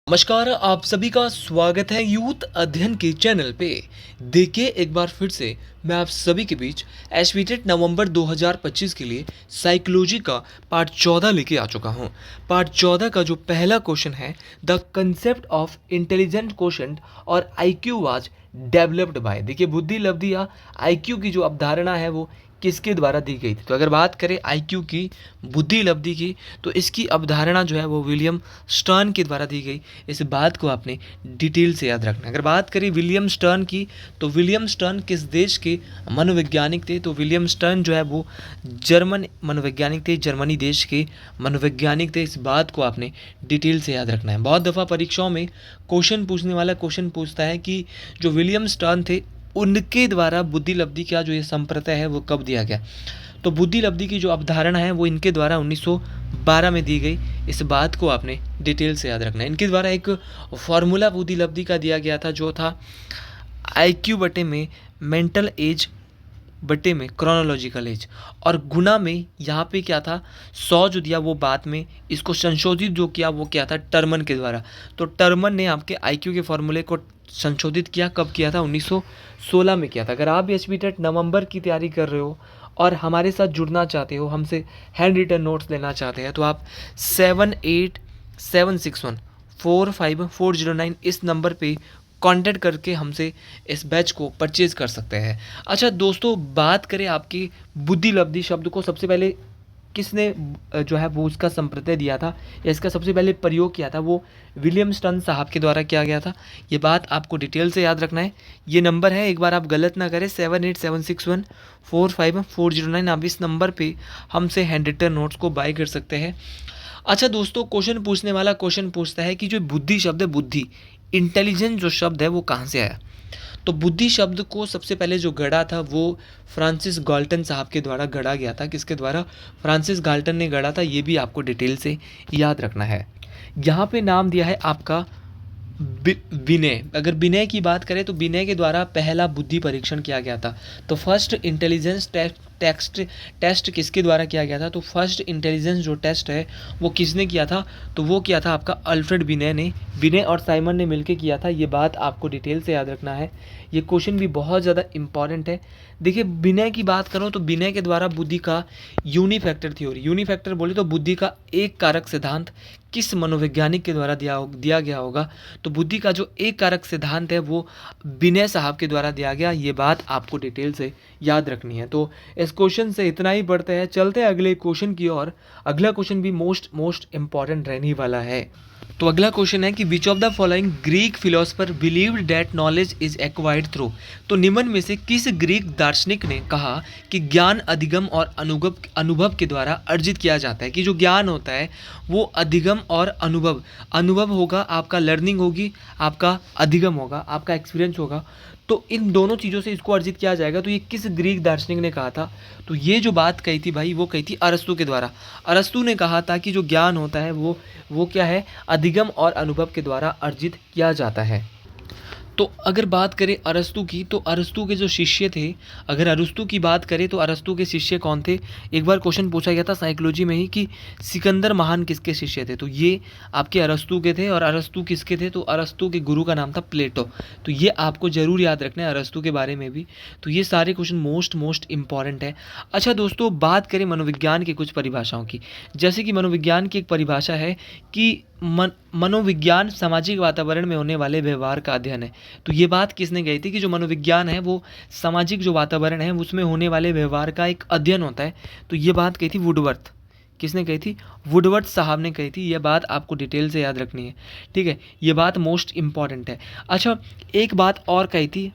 नमस्कार, आप सभी का स्वागत है यूथ अध्ययन के चैनल पे। देखिए एक बार फिर से मैं आप सभी के बीच एसवीटेट नवंबर 2025 के लिए साइकोलॉजी का पार्ट 14 लेके आ चुका हूँ। पार्ट 14 का जो पहला क्वेश्चन है, the concept of intelligent quotient और आईक्यू वाज डेवलप्ड बाय। देखिए बुद्धि लब्धि या आईक्यू की जो अवधारणा है वो किसके द्वारा दी गई थी। तो अगर बात करें आईक्यू की, बुद्धि लब्धि की, तो इसकी अवधारणा जो है वो विलियम स्टर्न के द्वारा दी गई। इस बात को आपने डिटेल से याद रखना है। अगर बात करें विलियम स्टर्न की, तो विलियम स्टर्न किस देश के मनोवैज्ञानिक थे? तो विलियम स्टर्न जो है वो जर्मन मनोवैज्ञानिक थे, जर्मनी देश के मनोवैज्ञानिक थे। इस बात को आपने डिटेल से याद रखना है। बहुत दफ़ा परीक्षाओं में क्वेश्चन पूछने वाला क्वेश्चन पूछता है कि जो विलियम स्टर्न थे उनके द्वारा बुद्धि लब्धि का जो ये संप्रदाय है वो कब दिया गया। तो बुद्धि लब्धि की जो अवधारणा है वो इनके द्वारा 1912 में दी गई। इस बात को आपने डिटेल से याद रखना है। इनके द्वारा एक फॉर्मूला बुद्धि लब्धि का दिया गया था, जो था आईक्यू बटे में मेंटल एज बटे में क्रोनोलॉजिकल एज, और गुना में यहाँ पे क्या था 100 जो दिया वो बाद में इसको संशोधित जो किया वो क्या था टर्मन के द्वारा। तो टर्मन ने आपके आईक्यू के फॉर्मूले को संशोधित किया, कब किया था 1916 में किया था। अगर आप भी एचबीटेट नवंबर की तैयारी कर रहे हो और हमारे साथ जुड़ना चाहते हो, हमसे हैंड रिटन नोट्स लेना चाहते हैं, तो आप 7876145409 इस नंबर पे कांटेक्ट करके हमसे इस बैच को परचेज कर सकते हैं। अच्छा दोस्तों, बात करें आपकी बुद्धि लब्धि शब्द को सबसे पहले किसने जो है वो उसका संप्रत्यय दिया था या इसका सबसे पहले प्रयोग किया था, वो विलियम स्टर्न साहब के द्वारा किया गया था। ये बात आपको डिटेल से याद रखना है। ये नंबर है, एक बार आप गलत ना करें, 7876145409। आप इस नंबर पे हमसे हैंड रिटन नोट्स को बाय कर सकते हैं। अच्छा दोस्तों, क्वेश्चन पूछने वाला क्वेश्चन पूछता है कि जो बुद्धि शब्द है, बुद्धि इंटेलिजेंस जो शब्द है वो कहाँ से आया। तो बुद्धि शब्द को सबसे पहले जो गढ़ा था वो फ्रांसिस गाल्टन साहब के द्वारा गढ़ा गया था। किसके द्वारा? फ्रांसिस गाल्टन ने गढ़ा था। ये भी आपको डिटेल से याद रखना है। यहाँ पे नाम दिया है आपका विनय। अगर विनय की बात करें तो विनय के द्वारा पहला बुद्धि परीक्षण किया गया था। तो फर्स्ट इंटेलिजेंस टेस्ट किसके द्वारा किया गया था? तो फर्स्ट इंटेलिजेंस जो टेस्ट है वो किसने किया था? तो वो किया था आपका अल्फ्रेड विनय ने। विनय और साइमन ने मिलकर किया था। ये बात आपको डिटेल से याद रखना है। ये क्वेश्चन भी बहुत ज़्यादा इंपॉर्टेंट है। देखिए विनय की बात करो तो विनय के द्वारा बुद्धि का यूनिफैक्टर थ्योरी, यूनिफैक्टर बोले तो बुद्धि का एक कारक सिद्धांत किस मनोवैज्ञानिक के द्वारा दिया गया होगा? तो बुद्धि का जो एक कारक सिद्धांत है वो विनय साहब के द्वारा दिया गया। ये बात आपको डिटेल से याद रखनी है। तो इस क्वेश्चन से इतना ही पढ़ते हैं, चलते हैं अगले क्वेश्चन की ओर। अगला क्वेश्चन भी मोस्ट इंपॉर्टेंट रहने वाला है। तो अगला क्वेश्चन है कि which of the following Greek philosopher believed that knowledge is acquired through. तो निम्न में से किस ग्रीक दार्शनिक ने कहा कि ज्ञान अधिगम और अनुभव के द्वारा अर्जित किया जाता है? कि जो ज्ञान होता है वो अधिगम और अनुभव होगा, आपका लर्निंग होगी, आपका अधिगम होगा, आपका एक्सपीरियंस होगा। तो इन दोनों चीज़ों से इसको अर्जित किया जाएगा। तो ये किस ग्रीक दार्शनिक ने कहा था? तो ये जो बात कही थी भाई, वो कही थी अरस्तु के द्वारा। अरस्तु ने कहा था कि जो ज्ञान होता है वो क्या है? अधिगम और अनुभव के द्वारा अर्जित किया जाता है। तो अगर बात करें अरस्तु की, तो अरस्तु के जो शिष्य थे, अगर अरस्तु की बात करें तो अरस्तु के शिष्य कौन थे? एक बार क्वेश्चन पूछा गया था साइकोलॉजी में ही कि सिकंदर महान किसके शिष्य थे? तो ये आपके अरस्तु के थे। और अरस्तु किसके थे? तो अरस्तु के गुरु का नाम था प्लेटो। तो ये आपको जरूर याद रखना है अरस्तु के बारे में भी। तो ये सारे क्वेश्चन मोस्ट इंपॉर्टेंट है। अच्छा दोस्तों, बात करें मनोविज्ञान की कुछ परिभाषाओं की। जैसे कि मनोविज्ञान की एक परिभाषा है कि मनोविज्ञान सामाजिक वातावरण में होने वाले व्यवहार का अध्ययन है। तो ये बात किसने कही थी कि जो मनोविज्ञान है वो सामाजिक जो वातावरण है उसमें होने वाले व्यवहार का एक अध्ययन होता है। तो ये बात कही थी वुडवर्थ। किसने कही थी? वुडवर्थ साहब ने कही थी। ये बात आपको डिटेल से याद रखनी है, ठीक है। ये बात मोस्ट इंपॉर्टेंट है। अच्छा, एक बात और कही थी,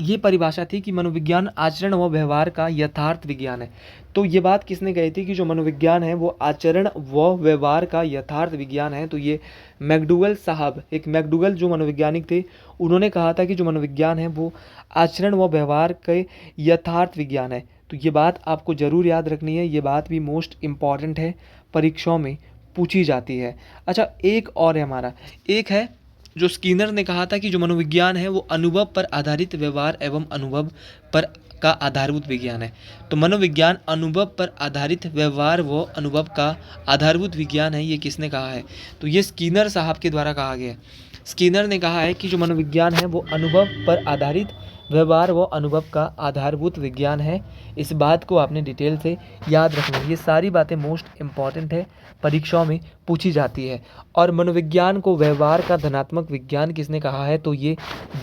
ये परिभाषा थी कि मनोविज्ञान आचरण व व्यवहार का यथार्थ विज्ञान है। तो ये बात किसने कही थी कि जो मनोविज्ञान है वो आचरण व व्यवहार का यथार्थ विज्ञान है? तो ये मैकडूगल साहब, एक मैकडूगल जो मनोवैज्ञानिक थे, उन्होंने कहा था कि जो मनोविज्ञान है वो आचरण व व्यवहार के यथार्थ विज्ञान है। तो ये बात आपको ज़रूर याद रखनी है। ये बात भी मोस्ट इम्पॉर्टेंट है, परीक्षाओं में पूछी जाती है। अच्छा, एक और है हमारा, एक है जो स्किनर ने कहा था कि जो मनोविज्ञान है वो अनुभव पर आधारित व्यवहार एवं अनुभव पर का आधारभूत विज्ञान है। तो मनोविज्ञान अनुभव पर आधारित व्यवहार व अनुभव का आधारभूत विज्ञान है, ये किसने कहा है? तो ये स्किनर साहब के द्वारा कहा गया है। स्किनर ने कहा है कि जो मनोविज्ञान है वो अनुभव पर आधारित व्यवहार व अनुभव का आधारभूत विज्ञान है। इस बात को आपने डिटेल से याद रखना है। ये सारी बातें मोस्ट इम्पॉर्टेंट है, परीक्षाओं में पूछी जाती है। और मनोविज्ञान को व्यवहार का धनात्मक विज्ञान किसने कहा है? तो ये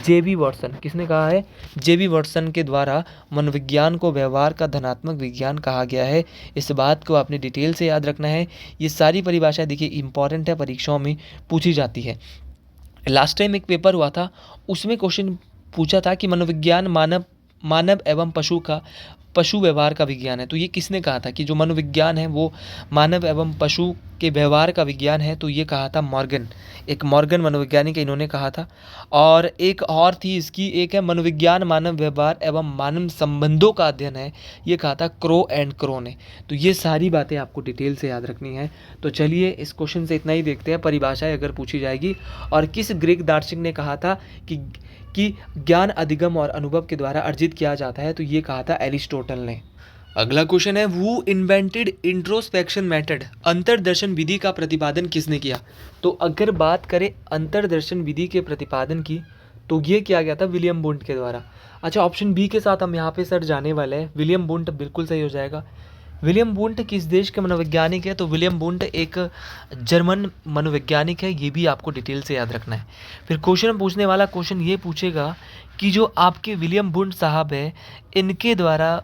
जेबी वॉटसन। किसने कहा है? जेबी वॉटसन के द्वारा मनोविज्ञान को व्यवहार का धनात्मक विज्ञान कहा गया है। इस बात को आपने डिटेल से याद रखना है। ये सारी परिभाषा देखिए इंपॉर्टेंट है, परीक्षाओं में पूछी जाती है। लास्ट टाइम एक पेपर हुआ था, उसमें क्वेश्चन पूछा था कि मनोविज्ञान मानव एवं पशु व्यवहार का विज्ञान है। तो ये किसने कहा था कि जो मनोविज्ञान है वो मानव एवं पशु के व्यवहार का विज्ञान है? तो ये कहा था मॉर्गन, एक मॉर्गन मनोवैज्ञानिक इन्होंने कहा था। और एक और थी इसकी, एक है मनोविज्ञान मानव व्यवहार एवं मानव संबंधों का अध्ययन है, ये कहा था क्रो एंड क्रो ने। तो ये सारी बातें आपको डिटेल से याद रखनी है। तो चलिए इस क्वेश्चन से इतना ही देखते हैं, परिभाषाएं अगर पूछी जाएगी। और किस ग्रीक दार्शनिक ने कहा था कि ज्ञान अधिगम और अनुभव के द्वारा अर्जित किया जाता है? तो ये कहा था एरिस्टोटल ने। अगला क्वेश्चन है, हु इन्वेंटेड इंट्रोस्पेक्शन मेथड? अंतर्दर्शन विधि का प्रतिपादन किसने किया? तो अगर बात करें अंतर्दर्शन विधि के प्रतिपादन की, तो ये किया गया था विलियम वुंट के द्वारा। अच्छा, ऑप्शन बी के साथ हम यहाँ पे सर जाने वाले हैं, विलियम वुंट बिल्कुल सही हो जाएगा। विलियम वुंट किस देश के मनोवैज्ञानिक है? तो विलियम वुंट एक जर्मन मनोवैज्ञानिक है, ये भी आपको डिटेल से याद रखना है। फिर क्वेश्चन पूछने वाला क्वेश्चन ये पूछेगा कि जो आपके विलियम वुंट साहब है, इनके द्वारा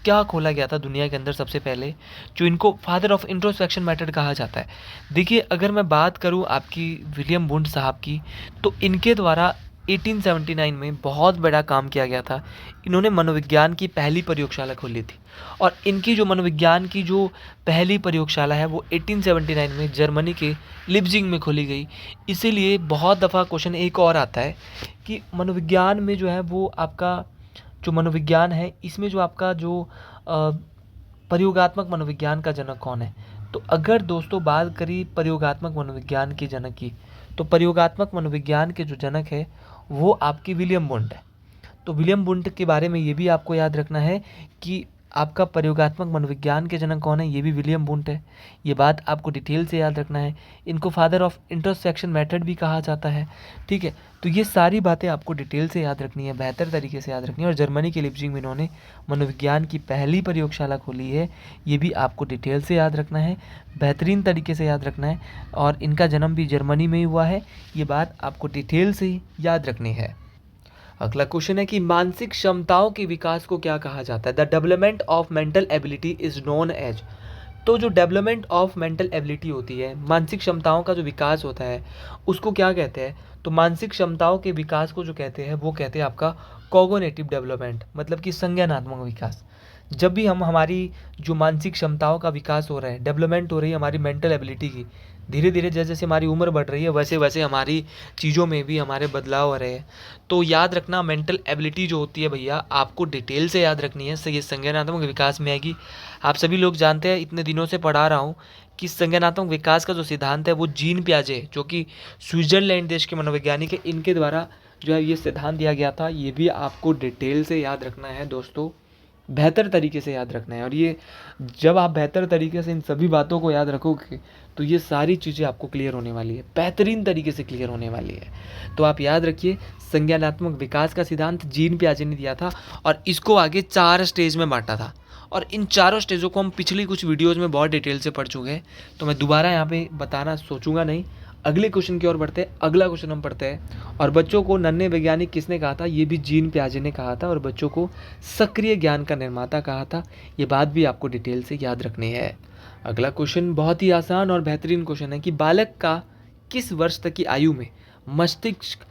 क्या खोला गया था दुनिया के अंदर सबसे पहले, जो इनको फादर ऑफ इंट्रोस्पेक्शन मेथड कहा जाता है? देखिए, अगर मैं बात करूं आपकी विलियम वुंट साहब की, तो इनके द्वारा 1879 में बहुत बड़ा काम किया गया था। इन्होंने मनोविज्ञान की पहली प्रयोगशाला खोली थी। और इनकी जो मनोविज्ञान की जो पहली प्रयोगशाला है वो 1879 में जर्मनी के लिप्जिंग में खोली गई। इसीलिए बहुत दफ़ा क्वेश्चन एक और आता है कि मनोविज्ञान में जो है वो आपका जो मनोविज्ञान है, इसमें जो आपका जो प्रयोगात्मक मनोविज्ञान का जनक कौन है? तो अगर दोस्तों बात करी प्रयोगात्मक मनोविज्ञान के जनक की, तो प्रयोगात्मक मनोविज्ञान के जो जनक है वो आपकी विलियम वुंट है। तो विलियम वुंट के बारे में ये भी आपको याद रखना है कि आपका प्रयोगात्मक मनोविज्ञान के जनक कौन है, ये भी विलियम वुंट है। ये बात आपको डिटेल से याद रखना है। इनको फादर ऑफ इंट्रोस्पेक्शन मेथड भी कहा जाता है, ठीक है। तो ये सारी बातें आपको डिटेल से याद रखनी है, बेहतर तरीके से याद रखनी है। और जर्मनी के लिप्जिंग में इन्होंने मनोविज्ञान की पहली प्रयोगशाला खोली है, ये भी आपको डिटेल से याद रखना है, बेहतरीन तरीके से याद रखना है। और इनका जन्म भी जर्मनी में ही हुआ है, ये बात आपको डिटेल से याद रखनी है। अगला क्वेश्चन है कि मानसिक क्षमताओं के विकास को क्या कहा जाता है? The development of mental ability is known as. तो जो डेवलपमेंट ऑफ मेंटल एबिलिटी होती है, मानसिक क्षमताओं का जो विकास होता है, उसको क्या कहते हैं? तो मानसिक क्षमताओं के विकास को जो कहते हैं वो कहते हैं आपका कॉग्निटिव डेवलपमेंट, मतलब कि संज्ञानात्मक विकास। जब भी हम हमारी जो मानसिक क्षमताओं का विकास हो रहा है, डेवलपमेंट हो रही है हमारी मेंटल एबिलिटी की, धीरे धीरे जैसे जैसे हमारी उम्र बढ़ रही है वैसे वैसे हमारी चीज़ों में भी हमारे बदलाव हो रहे हैं। तो याद रखना, मेंटल एबिलिटी जो होती है भैया, आपको डिटेल से याद रखनी है। ये संज्ञानात्मक विकास में आएगी। आप सभी लोग जानते हैं, इतने दिनों से पढ़ा रहा हूँ कि संज्ञानात्मक विकास का जो सिद्धांत है वो जीन पियाजे, जो कि स्विट्जरलैंड देश के मनोवैज्ञानिक है, इनके द्वारा जो है ये सिद्धांत दिया गया था। ये भी आपको डिटेल से याद रखना है दोस्तों, बेहतर तरीके से याद रखना है। और ये जब आप बेहतर तरीके से इन सभी बातों को याद रखोगे तो ये सारी चीज़ें आपको क्लियर होने वाली है, बेहतरीन तरीके से क्लियर होने वाली है। तो आप याद रखिए, संज्ञानात्मक विकास का सिद्धांत जीन पियाजे ने दिया था और इसको आगे 4 स्टेज में बांटा था। और इन चारों स्टेजों को हम पिछली कुछ वीडियोज़ में बहुत डिटेल से पढ़ चुके हैं, तो मैं दोबारा यहाँ पे बताना सोचूंगा नहीं। अगले क्वेश्चन की ओर बढ़ते हैं। अगला क्वेश्चन हम पढ़ते हैं, और बच्चों को नन्हे वैज्ञानिक किसने कहा था? ये भी जीन पियाजे ने कहा था। और बच्चों को सक्रिय ज्ञान का निर्माता कहा था। ये बात भी आपको डिटेल से याद रखनी है। अगला क्वेश्चन बहुत ही आसान और बेहतरीन क्वेश्चन है कि बालक का किस वर्ष तक की आयु में मस्तिष्क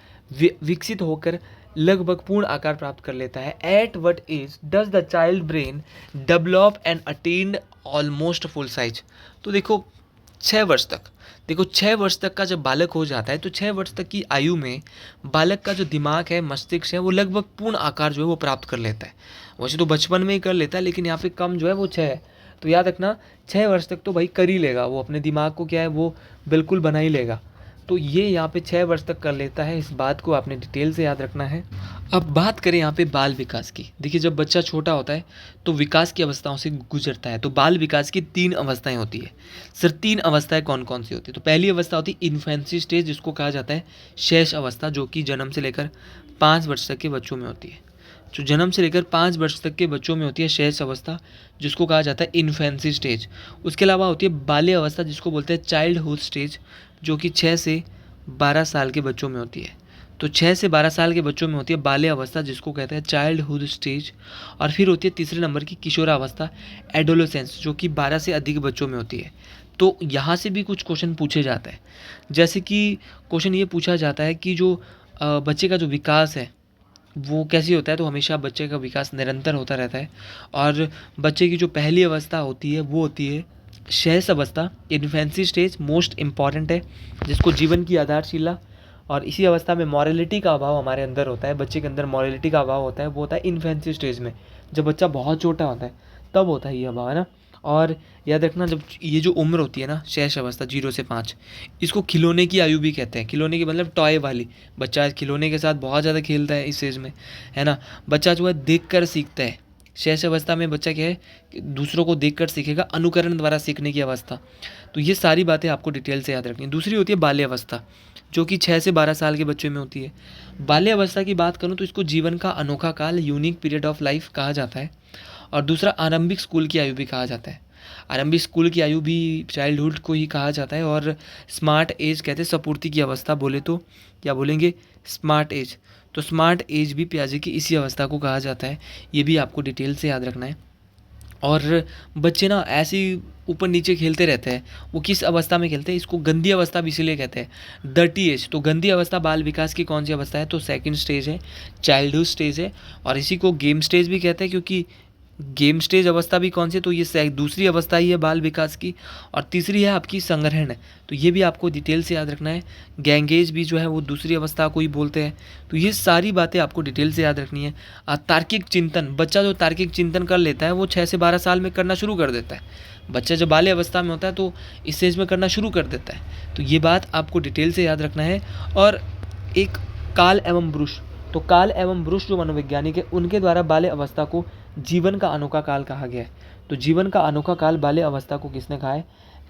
विकसित होकर लगभग पूर्ण आकार प्राप्त कर लेता है? At what age does the child brain develop and attend almost full size? तो देखो 6 वर्ष तक, देखो 6 वर्ष तक का जब बालक हो जाता है तो 6 वर्ष तक की आयु में बालक का जो दिमाग है, मस्तिष्क है, वो लगभग पूर्ण आकार जो है वो प्राप्त कर लेता है। वैसे तो बचपन में ही कर लेता है, लेकिन यहाँ पे कम जो है वो 6 है। तो याद रखना, 6 वर्ष तक तो भाई कर ही लेगा, वो अपने दिमाग को क्या है वो बिल्कुल बना ही लेगा। तो ये यहाँ पे 6 वर्ष तक कर लेता है, इस बात को आपने डिटेल से याद रखना है। अब बात करें यहाँ पे बाल विकास की। देखिए, जब बच्चा छोटा होता है तो विकास की अवस्थाओं से गुजरता है। तो बाल विकास की 3 अवस्थाएँ होती है। सर 3 अवस्थाएँ कौन-कौन सी होती है? तो पहली अवस्था होती है इन्फेंसी स्टेज, जिसको कहा जाता है शैश अवस्था, जो कि जन्म से लेकर 5 वर्ष तक के बच्चों में होती है। जो जन्म से लेकर 5 वर्ष तक के बच्चों में होती है शैश अवस्था, जिसको कहा जाता है इन्फेंसी स्टेज। उसके अलावा होती है बाल्य अवस्था, जिसको बोलते हैं चाइल्डहुड स्टेज, जो कि 6 से 12 साल के बच्चों में होती है। तो 6 से 12 साल के बच्चों में होती है बाल्य अवस्था, जिसको कहते हैं चाइल्डहुड स्टेज। और फिर होती है तीसरे नंबर की किशोरावस्था, एडोलेसेंस, जो कि 12 से अधिक बच्चों में होती है। तो यहाँ से भी कुछ क्वेश्चन पूछे जाते हैं। जैसे कि क्वेश्चन ये पूछा जाता है कि जो बच्चे का जो विकास है वो कैसे होता है? तो हमेशा बच्चे का विकास निरंतर होता रहता है। और बच्चे की जो पहली अवस्था होती है वो होती है शैशव अवस्था, इन्फेंसी स्टेज मोस्ट इम्पॉर्टेंट है, जिसको जीवन की आधारशिला। और इसी अवस्था में मॉरलिटी का अभाव हमारे अंदर होता है, बच्चे के अंदर मॉरलिटी का अभाव होता है, वो होता है इन्फेंसी स्टेज में, जब बच्चा बहुत छोटा होता है तब होता है ये अभाव, है ना। और याद रखना, जब ये जो उम्र होती है ना शैश अवस्था 0 से 5, इसको खिलौने की आयु भी कहते हैं। खिलौने की मतलब टॉय वाली। बच्चा खिलौने के साथ बहुत ज़्यादा खेलता है इस एज में, है ना। बच्चा जो है देख कर सीखता है। शैश अवस्था में बच्चा क्या है कि दूसरों को देख कर सीखेगा, अनुकरण द्वारा सीखने की अवस्था। तो ये सारी बातें आपको डिटेल से याद रखनी है। दूसरी होती है बाल्य अवस्था, जो कि 6 से 12 साल के बच्चे में होती है। बाल्य अवस्था की बात करूँ तो इसको जीवन का अनोखा काल, यूनिक पीरियड ऑफ लाइफ कहा जाता है। और दूसरा आरंभिक स्कूल की आयु भी कहा जाता है। आरंभिक स्कूल की आयु भी चाइल्डहुड को ही कहा जाता है। और स्मार्ट एज कहते हैं सपूर्ति की अवस्था, बोले तो क्या बोलेंगे? Smart age. तो स्मार्ट एज भी पियाजे की इसी अवस्था को कहा जाता है। ये भी आपको डिटेल से याद रखना है। और बच्चे ना ऐसे ही ऊपर नीचे खेलते रहते हैं। वो किस अवस्था में खेलते हैं? इसको गंदी अवस्था भी इसीलिए कहते हैं, डर्टी एज। तो गंदी अवस्था बाल विकास की कौन सी अवस्था है? तो सेकंड स्टेज है, चाइल्डहुड स्टेज है। और इसी को गेम स्टेज भी कहते हैं, क्योंकि गेम स्टेज अवस्था भी कौन सी है? तो ये दूसरी अवस्था ही है बाल विकास की। और तीसरी है आपकी संग्रहण है। तो ये भी आपको डिटेल से याद रखना है। गैंगेज भी जो है वो दूसरी अवस्था को ही बोलते हैं। तो ये सारी बातें आपको डिटेल से याद रखनी है। तार्किक चिंतन, बच्चा जो तार्किक चिंतन कर लेता है वो 6 से 12 साल में करना शुरू कर देता है। बच्चा जब बाल्य अवस्था में होता है तो इस स्टेज में करना शुरू कर देता है। तो ये बात आपको डिटेल से याद रखना है। और एक काल एवं ब्रुश, तो काल एवं ब्रुश जो मनोवैज्ञानिक है उनके द्वारा बाल्य अवस्था को जीवन का अनोखा काल कहा गया है। तो जीवन का अनोखा काल बाल्य अवस्था को किसने कहा है?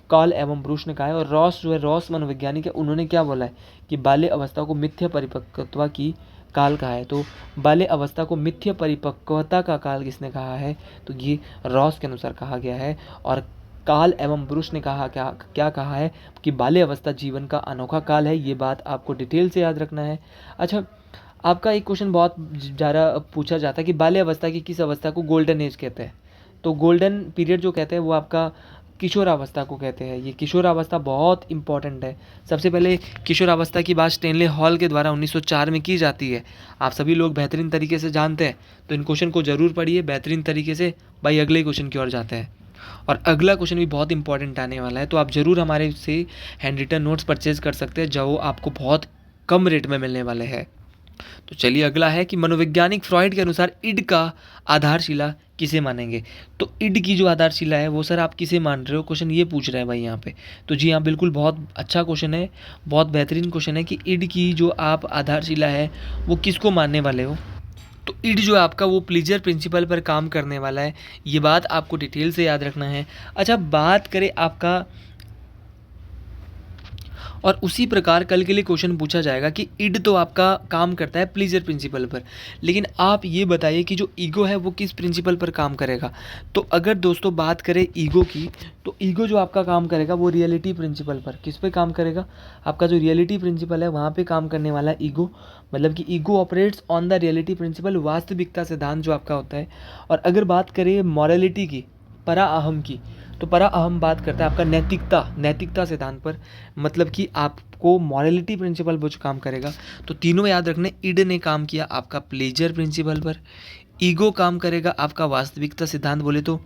काल एवं ब्रुश ने कहा है। और रॉस जो है, रॉस मनोवैज्ञानिक है, उन्होंने क्या बोला है कि बाल्य अवस्था को मिथ्या परिपक्वता की काल कहा है। तो बाल्य अवस्था को मिथ्या परिपक्वता का काल किसने कहा है? तो ये रॉस के अनुसार कहा गया है। और काल एवं ब्रुश ने कहा क्या कहा है कि बाल्य अवस्था जीवन का अनोखा काल है। ये बात आपको डिटेल से याद रखना है। अच्छा, आपका एक क्वेश्चन बहुत ज़्यादा पूछा जाता है कि बाल्य अवस्था की किस अवस्था को गोल्डन एज कहते हैं? तो गोल्डन पीरियड जो कहते हैं वो आपका किशोरावस्था को कहते हैं। ये किशोरावस्था बहुत इंपॉर्टेंट है। सबसे पहले किशोरावस्था की बात स्टेनले हॉल के द्वारा 1904 में की जाती है। आप सभी लोग बेहतरीन तरीके से जानते हैं, तो इन क्वेश्चन को ज़रूर पढ़िए बेहतरीन तरीके से। भाई अगले क्वेश्चन की ओर जाते हैं। और अगला क्वेश्चन भी बहुत इंपॉर्टेंट आने वाला है, तो आप ज़रूर हमारे से हैंड रिटन नोट्स परचेज कर सकते हैं, जो आपको बहुत कम रेट में मिलने वाले हैं। तो चलिए अगला है कि मनोवैज्ञानिक फ्रॉइड के अनुसार इड का आधारशिला किसे मानेंगे? तो इड की जो आधारशिला है वो सर आप किसे मान रहे हो? क्वेश्चन ये पूछ रहे हैं भाई यहाँ पे। तो जी हाँ, बिल्कुल बहुत अच्छा क्वेश्चन है, बहुत बेहतरीन क्वेश्चन है कि इड की जो आप आधारशिला है वो किसको मानने वाले हो? तो इड जो है आपका वो प्लीजर प्रिंसिपल पर काम करने वाला है। ये बात आपको डिटेल से याद रखना है। अच्छा, बात करें आपका, और उसी प्रकार कल के लिए क्वेश्चन पूछा जाएगा कि इड तो आपका काम करता है प्लीजर प्रिंसिपल पर, लेकिन आप ये बताइए कि जो ईगो है वो किस प्रिंसिपल पर काम करेगा? तो अगर दोस्तों बात करें ईगो की, तो ईगो जो आपका काम करेगा वो रियलिटी प्रिंसिपल पर। किस पे काम करेगा? आपका जो रियलिटी प्रिंसिपल है वहाँ पे काम करने वाला है ईगो। मतलब कि ego operates on the reality principle, वास्तविकता सिद्धांत जो आपका होता है। और अगर बात करें मॉरलिटी की, परा अहम की, तो परा अहम बात करता है आपका नैतिकता सिद्धांत पर। मतलब कि आपको मॉरलिटी प्रिंसिपल वो जो काम करेगा। तो तीनों याद रखने, इड ने काम किया आपका प्लेजर प्रिंसिपल पर, ईगो काम करेगा आपका वास्तविकता सिद्धांत बोले तो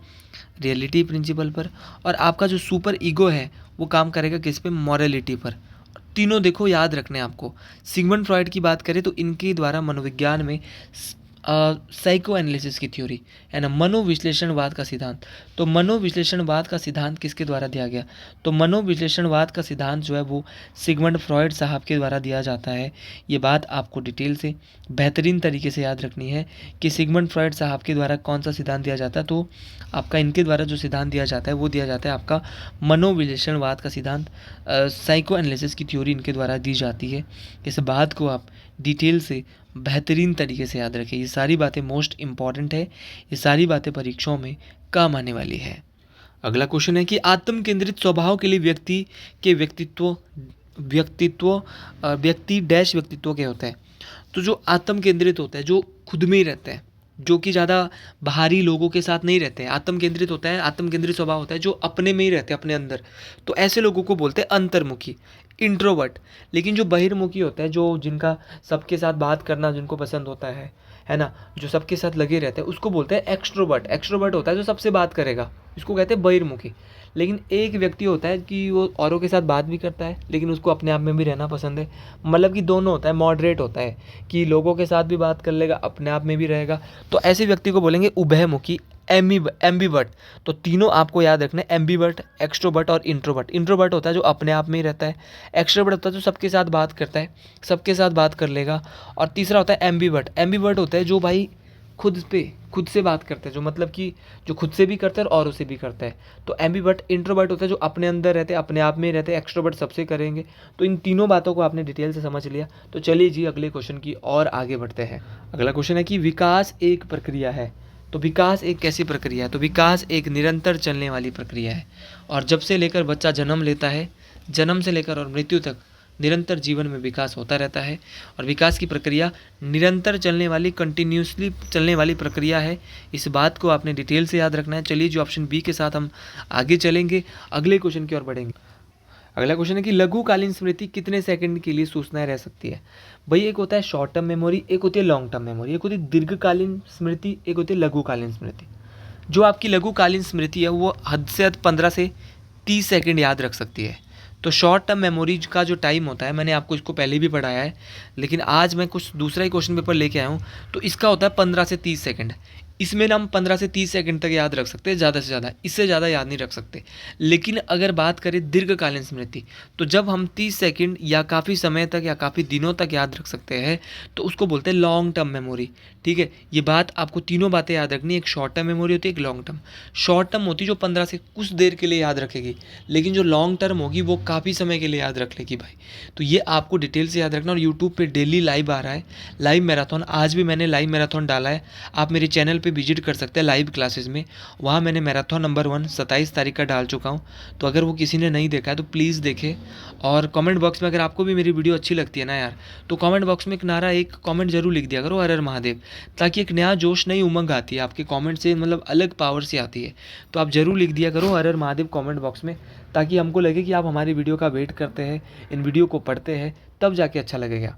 रियलिटी प्रिंसिपल पर, और आपका जो सुपर ईगो है वो काम करेगा किस पे? मॉरलिटी पर। तीनों देखो याद रखने आपको। सिगमंड फ्रॉइड की बात करें तो इनके द्वारा मनोविज्ञान में साइको एनालिसिस की थ्योरी है ना, मनोविश्लेषणवाद का सिद्धांत। तो मनोविश्लेषणवाद का सिद्धांत किसके द्वारा दिया गया? तो मनोविश्लेषणवाद का सिद्धांत जो है वो सिगमंड फ्रॉयड साहब के द्वारा दिया जाता है। ये बात आपको डिटेल से बेहतरीन तरीके से याद रखनी है कि सिगमंड फ्रॉयड साहब के द्वारा कौन सा सिद्धांत दिया जाता है। तो आपका इनके द्वारा जो सिद्धांत दिया जाता है वो दिया जाता है आपका मनोविश्लेषणवाद का सिद्धांत। साइको एनालिसिस की थ्योरी इनके द्वारा दी जाती है। इस बात को आप डिटेल से बेहतरीन तरीके से याद रखें। ये सारी बातें मोस्ट इम्पॉर्टेंट है, ये सारी बातें परीक्षाओं में काम आने वाली है। अगला क्वेश्चन है कि आत्म केंद्रित स्वभाव के लिए व्यक्ति के व्यक्ति डैश व्यक्तित्व के होता है। तो जो आत्म केंद्रित होता है, जो खुद में ही रहता है, जो कि ज़्यादा बाहरी लोगों के साथ नहीं रहते हैं, आत्म केंद्रित होता है, आत्म केंद्रित स्वभाव होता है, जो अपने में ही रहते हैं, अपने अंदर। तो ऐसे लोगों को बोलते हैं अंतर्मुखी, इंट्रोवर्ट। लेकिन जो बहिर्मुखी होता है, जो जिनका सबके साथ बात करना जिनको पसंद होता है ना, जो सबके साथ लगे रहते हैं, उसको बोलते हैं एक्सट्रोवर्ट। एक्सट्रोवर्ट होता है जो सबसे बात करेगा, इसको कहते हैं बहिर्मुखी। लेकिन एक व्यक्ति होता है कि वो औरों के साथ बात भी करता है लेकिन उसको अपने आप में भी रहना पसंद है। मतलब कि दोनों होता है, मॉडरेट होता है कि लोगों के साथ भी बात कर लेगा, अपने आप में भी रहेगा। तो ऐसे व्यक्ति को बोलेंगे उभयमुखी, एम्बीवर्ट। तो तीनों आपको याद रखना है, एम्बीवर्ट, एक्सट्रोवर्ट और इंट्रोवर्ट। इंट्रोवर्ट होता है जो अपने आप में ही रहता है, एक्सट्रोवर्ट होता है जो सबके साथ बात करता है, सबके साथ बात कर लेगा। और तीसरा होता है एम्बीवर्ट। एम्बीवर्ट होता है जो भाई खुद से बात करते हैं, जो मतलब कि जो खुद से भी करता है और औरों से भी करता है। तो एम्बीवर्ट। इंट्रोवर्ट होता है जो अपने अंदर रहते हैं, अपने आप में रहते हैं। एक्सट्रोवर्ट सबसे करेंगे। तो इन तीनों बातों को आपने डिटेल से समझ लिया। तो चलिए जी अगले क्वेश्चन की और आगे बढ़ते हैं। अगला क्वेश्चन है कि विकास एक प्रक्रिया है। तो विकास एक कैसी प्रक्रिया है? तो विकास एक निरंतर चलने वाली प्रक्रिया है। और जब से लेकर बच्चा जन्म लेता है, जन्म से लेकर और मृत्यु तक निरंतर जीवन में विकास होता रहता है। और विकास की प्रक्रिया निरंतर चलने वाली, कंटिन्यूसली चलने वाली प्रक्रिया है। इस बात को आपने डिटेल से याद रखना है। चलिए जो ऑप्शन बी के साथ हम आगे चलेंगे, अगले क्वेश्चन की ओर बढ़ेंगे। अगला क्वेश्चन है कि लघुकालीन स्मृति कितने सेकंड के लिए सूचनाएं रह सकती है? भाई एक होता है शॉर्ट टर्म मेमोरी, एक होती है लॉन्ग टर्म मेमोरी, एक होती है दीर्घकालीन स्मृति, एक होती है लघुकालीन स्मृति। जो आपकी लघुकालीन स्मृति है वो हद से हद 15 से 30 सेकंड याद रख सकती है। तो शॉर्ट टर्म मेमोरीज का जो टाइम होता है, मैंने आपको इसको पहले भी पढ़ाया है, लेकिन आज मैं कुछ दूसरा ही क्वेश्चन पेपर लेके आया हूँ। तो इसका होता है 15 से 30 सेकंड। इसमें ना हम 15 से 30 सेकंड तक याद रख सकते हैं, ज़्यादा से ज़्यादा, इससे ज़्यादा याद नहीं रख सकते। लेकिन अगर बात करें दीर्घकालीन स्मृति, तो जब हम 30 सेकंड या काफ़ी समय तक या काफ़ी दिनों तक याद रख सकते हैं, तो उसको बोलते हैं लॉन्ग टर्म मेमोरी। ठीक है, ये बात आपको तीनों बातें याद रखनी है। एक शॉर्ट टर्म मेमोरी होती है, एक लॉन्ग टर्म। शॉर्ट टर्म होती है जो 15 से कुछ देर के लिए याद रखेगी, लेकिन जो लॉन्ग टर्म होगी वो काफ़ी समय के लिए याद रख लेगी भाई। तो ये आपको डिटेल से याद रखना। और यूट्यूब पे डेली लाइव आ रहा है, लाइव मैराथन। आज भी मैंने लाइव मैराथन डाला है, आप मेरे चैनल पे विजिट कर सकते हैं लाइव क्लासेस में। वहाँ मैंने मैराथन नंबर 1 27 तारीख का डाल चुका हूँ। तो अगर वो किसी ने नहीं देखा है तो प्लीज़ देखें। और कमेंट बॉक्स में अगर आपको भी मेरी वीडियो अच्छी लगती है ना यार, तो कमेंट बॉक्स में एक कमेंट जरूर लिख दिया करो, हर हर महादेव, ताकि एक नया जोश, नई उमंग आती है आपके कमेंट से, मतलब अलग पावर से आती है। तो आप जरूर लिख दिया करो हर हर महादेव कमेंट बॉक्स में, ताकि हमको लगे कि आप हमारी वीडियो का वेट करते हैं, इन वीडियो को पढ़ते हैं, तब जाके अच्छा लगेगा।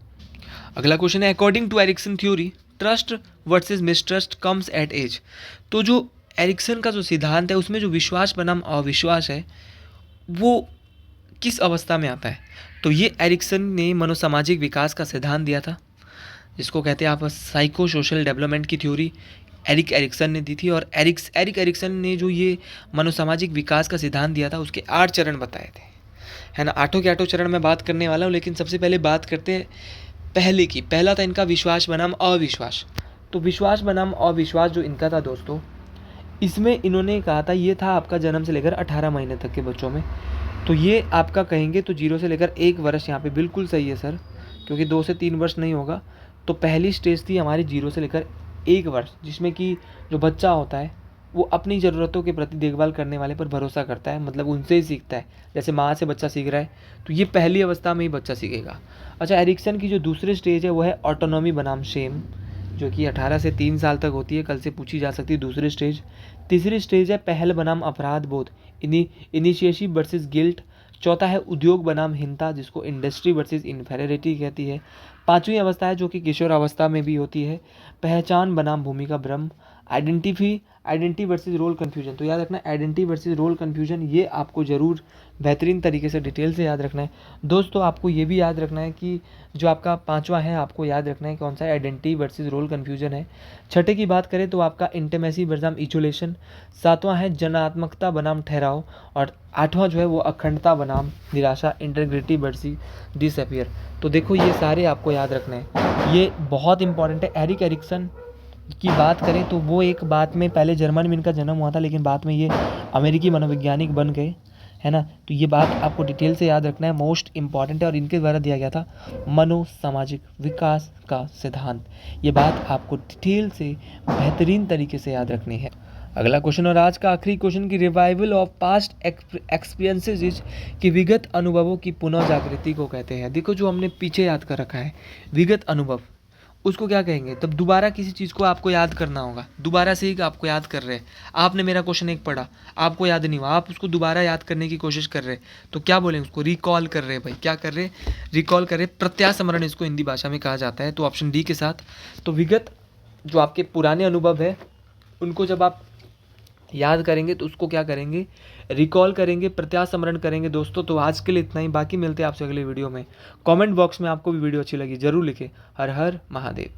अगला क्वेश्चन है, according to Erikson theory trust versus mistrust comes at age. तो जो एरिक्सन का जो सिद्धांत है उसमें जो विश्वास बनाम अविश्वास है वो किस अवस्था में आता है? तो ये एरिक्सन ने मनोसामाजिक विकास का सिद्धांत दिया था, जिसको कहते हैं आप साइको सोशल डेवलपमेंट की थ्योरी एरिक एरिक्सन ने दी थी। और एरिक एरिक्सन ने जो ये मनोसामाजिक विकास का सिद्धांत दिया था उसके 8 चरण बताए थे, है ना। 8 के 8 चरण में बात करने वाला हूँ, लेकिन सबसे पहले बात करते हैं पहले की। पहला था इनका विश्वास बनाम अविश्वास। तो विश्वास बनाम अविश्वास जो इनका था दोस्तों, इसमें इन्होंने कहा था, ये था आपका जन्म से लेकर 18 महीने तक के बच्चों में। तो ये आपका कहेंगे तो 0 से लेकर 1 वर्ष, यहाँ पे बिल्कुल सही है सर, क्योंकि 2 से 3 वर्ष नहीं होगा। तो पहली स्टेज थी हमारी 0 से लेकर 1 वर्ष, जिसमें कि जो बच्चा होता है वो अपनी ज़रूरतों के प्रति देखभाल करने वाले पर भरोसा करता है, मतलब उनसे ही सीखता है। जैसे माँ से बच्चा सीख रहा है, तो ये पहली अवस्था में ही बच्चा सीखेगा। अच्छा, एरिक्सन की जो दूसरी स्टेज है वो है ऑटोनॉमी बनाम शेम, जो कि 18 से 3 साल तक होती है, कल से पूछी जा सकती है दूसरी स्टेज। तीसरी स्टेज है पहल बनाम अपराध बोध, इनिशिएटिव वर्सेस गिल्ट। चौथा है उद्योग बनाम हिंता, जिसको इंडस्ट्री वर्सेस इन्फेरियरिटी कहती है। पांचवी अवस्था है जो कि किशोर अवस्था में भी होती है, पहचान बनाम भूमिका भ्रम। आइडेंटिटी वर्सेस रोल कन्फ्यूजन, तो याद रखना आइडेंटिटी वर्सेस रोल कन्फ्यूजन, ये आपको ज़रूर बेहतरीन तरीके से डिटेल से याद रखना है। दोस्तों आपको ये भी याद रखना है कि जो आपका 5वां है, आपको याद रखना है कौन सा है, आइडेंटिटी वर्सेस रोल कन्फ्यूजन है। 6ठे की बात करें तो आपका इंटीमेसी बनाम इसोलेशन। 7वां है जनात्मकता बनाम ठहराव। और 8वां जो है वो अखंडता बनाम निराशा, इंटीग्रिटी वर्सेस डिसअपियर। तो देखो ये सारे आपको याद रखने हैं, ये बहुत इंपॉर्टेंट है। एरिक एरिक्सन की बात करें तो वो एक बात में पहले जर्मन में इनका जन्म हुआ था, लेकिन बाद में ये अमेरिकी मनोवैज्ञानिक बन गए, है ना। तो ये बात आपको डिटेल से याद रखना है, मोस्ट इंपॉर्टेंट है, और इनके द्वारा दिया गया था मनोसामाजिक विकास का सिद्धांत। ये बात आपको डिटेल से बेहतरीन तरीके से याद रखनी है। अगला क्वेश्चन और आज का आखिरी क्वेश्चन की revival of past experiences is, कि विगत अनुभवों की पुनः जागृति को कहते हैं। देखो जो हमने पीछे याद कर रखा है विगत अनुभव, उसको क्या कहेंगे, तब दोबारा किसी चीज़ को आपको याद करना होगा, दोबारा से ही आपको याद कर रहे हैं। आपने मेरा क्वेश्चन एक पढ़ा, आपको याद नहीं हुआ, आप उसको दोबारा याद करने की कोशिश कर रहे हैं, तो क्या बोलेंगे उसको, रिकॉल कर रहे हैं भाई, क्या कर रहे हैं, रिकॉल कर रहे हैं, प्रत्यास्मरण इसको हिंदी भाषा में कहा जाता है। तो ऑप्शन डी के साथ, तो विगत जो आपके पुराने अनुभव है उनको जब आप याद करेंगे तो उसको क्या करेंगे, रिकॉल करेंगे, प्रत्यास्मरण करेंगे। दोस्तों तो आज के लिए इतना ही, बाकी मिलते हैं आपसे अगले वीडियो में। कमेंट बॉक्स में आपको भी वीडियो अच्छी लगी जरूर लिखें। हर हर महादेव।